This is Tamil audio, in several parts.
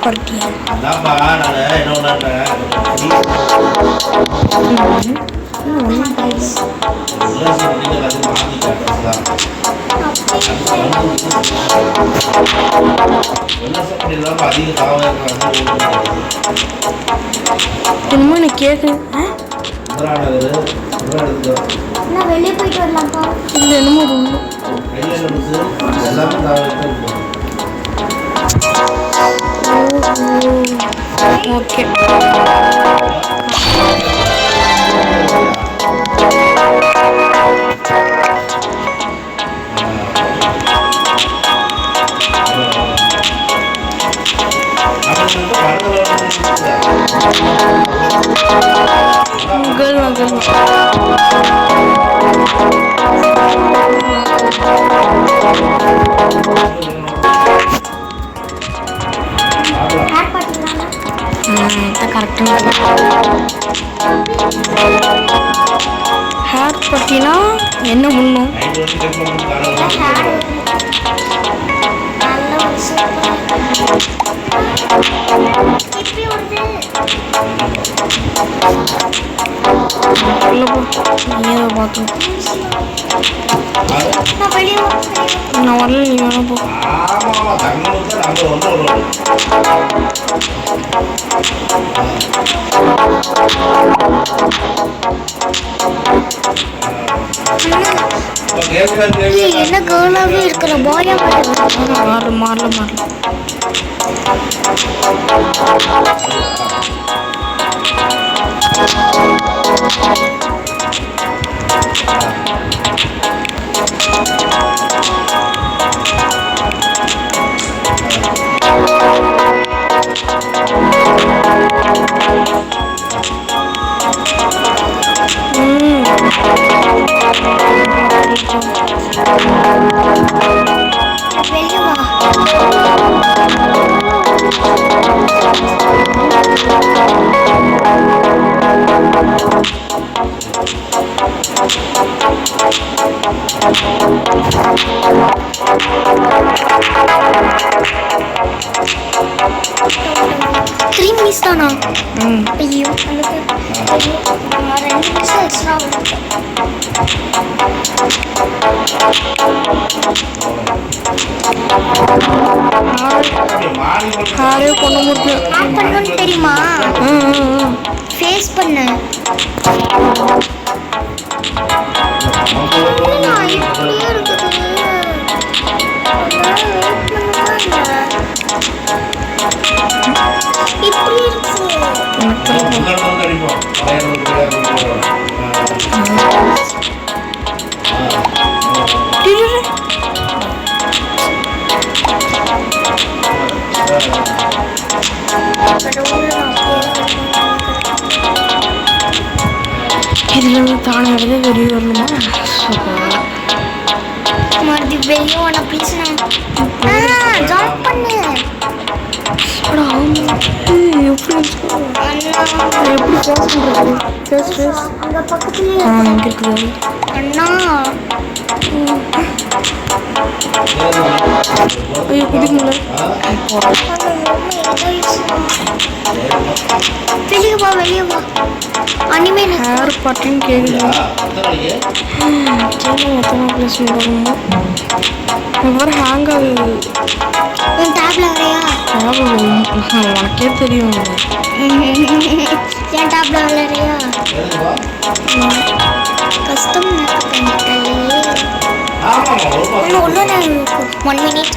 பார்ட்டி அதான்ப்பா நான் என்ன ஒன்றுன்றேன் என்னமோ எனக்கு கேட்குது வெளியே போயிட்டு வரலாம்ப்பா. இல்லை என்னமோ ஓகே ஹேர் பட்டினா என்ன பண்ணும்? நான் வரல, நீ வேணா போ. என்ன கேர்ளாவே இருக்கிற பாயா மாறல தானா? ஐயோ எனக்கு 2 நிமிஷம் எக்ஸ்ட்ரா பண்ணணும்னு தெரியுமா? ஃபேஸ் பண்ண இப்படியே இருக்குது. இப்படி இதுல தானே வெளியே வரணுமா? மறுபடி வெளியே வேணா ப்ளீஸ். ஜம்ப் பண்ணு. அங்க பக்கத்துலயே அண்ணா. ஐயோ குடிக்கல. வெளியே வா அனிமே ஹேர் பட்டின்னு கேக்குது. எவ்வளோ ஹேங் ஆகுது. உன் டேப்ல வரையா? உனக்கே தெரியும். என் டேப்ல வரையா? கஷ்டம் ஒன்று 1 minute.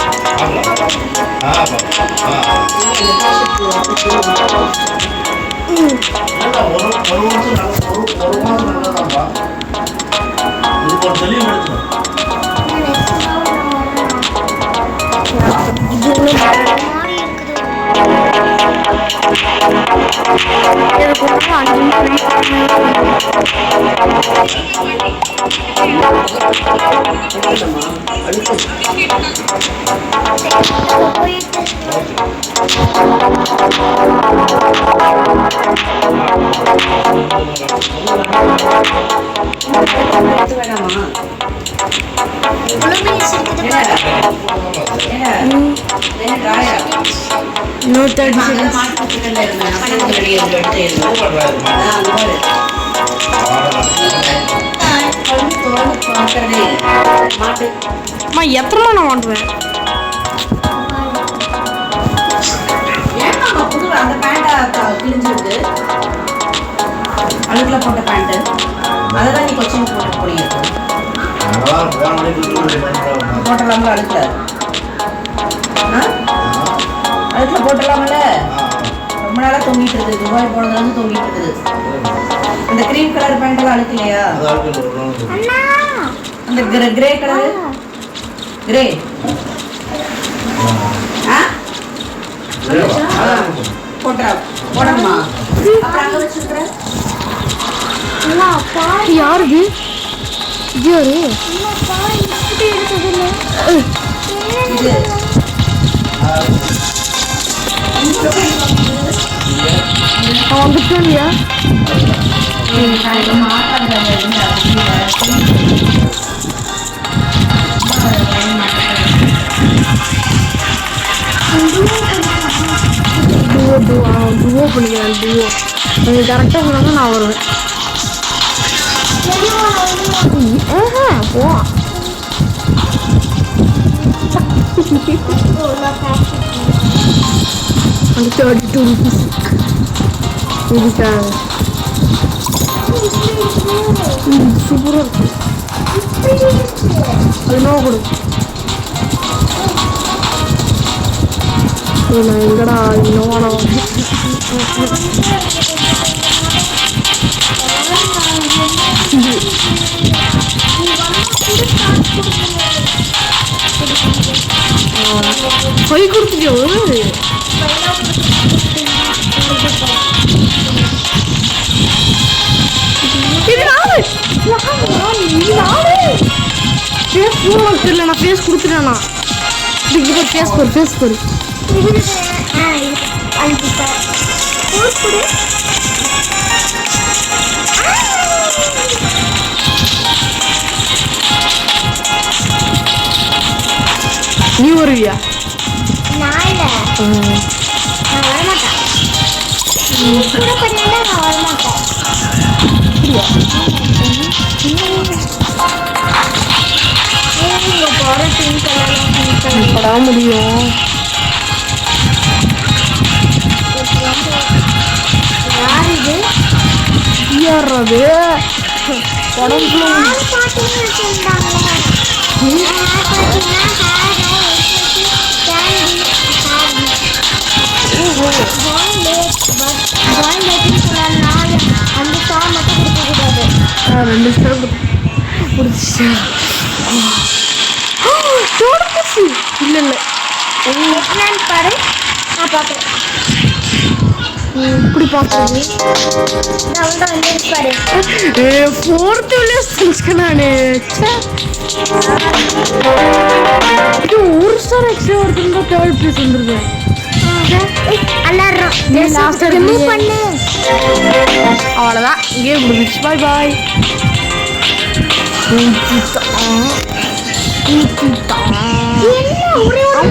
No. 30 seconds. அம்மா எத்தனை நான் வாங்குவேன்? அந்த பேண்டா கிழிஞ்சிருக்கு, அழுக்குல போட்ட பேண்ட். அததான் நீ கொச்சின் போட்டு போறீங்க. போட்டலாம்ல அழுக்குல? அழுக்குல போட்டலாம்ல? ரொம்ப நாளா தொங்கிட்டு இருக்குது, துபாய் போனதுல இருந்து தொங்கிட்டு இருக்குது. அந்த கிரீம் கலர் பேண்ட் எல்லாம் அழுக்கு இல்லையா? அந்த கிரே கலர் கிரே போட்டா போடணுமா? அப்புறம் அங்க வச்சிருக்கிற யாரு இது? யாரு இது? அவன் வந்துட்டான் இல்லையா? டுவோ பண்ணிக்கிறேன். டுவோ நீங்கள் கரெக்டாக சொன்னாங்க நான் வருவேன். போ அந்த 32 rupees இதுக்காக சூப்பராக இருக்கு. அது நோ கொடு. நான் எங்கடா இன்னோவானா போய் கொடுத்துட்டியோ? தெரியல, நான் ஃபேஸ் கொடுத்துட்டேண்ணா. ஃபேஸ் போரு ஃபேஸ் போரு. நீ வருவியா? நான் இல்லை, நான் வரமாட்டேன். கூட பண்ணா நான் வரமாட்டேன். பட முடியும். யார் இது? யாராது உடம்புல அந்த சாங் மட்டும் கொடுக்கக்கூடாது. 2 ஸ்டெப் பிடிச்சி இல்லை இல்லை என்னன்னு பாரு, நான் பார்க்குறேன். இப்படி பார்க்குறது நான் தான் வந்து பாரு. 4th செஞ்சுக்க நான் இது ஒரு ஸ்டார் எக்ஸ்ட்ரா ஒருத்தங்க 3rd பிளேஸ் வந்துருக்கேன். அவ்வளோதான், இங்கே முடிஞ்சிச்சு. பாய் பாய். என்ன ஒரே ஒரு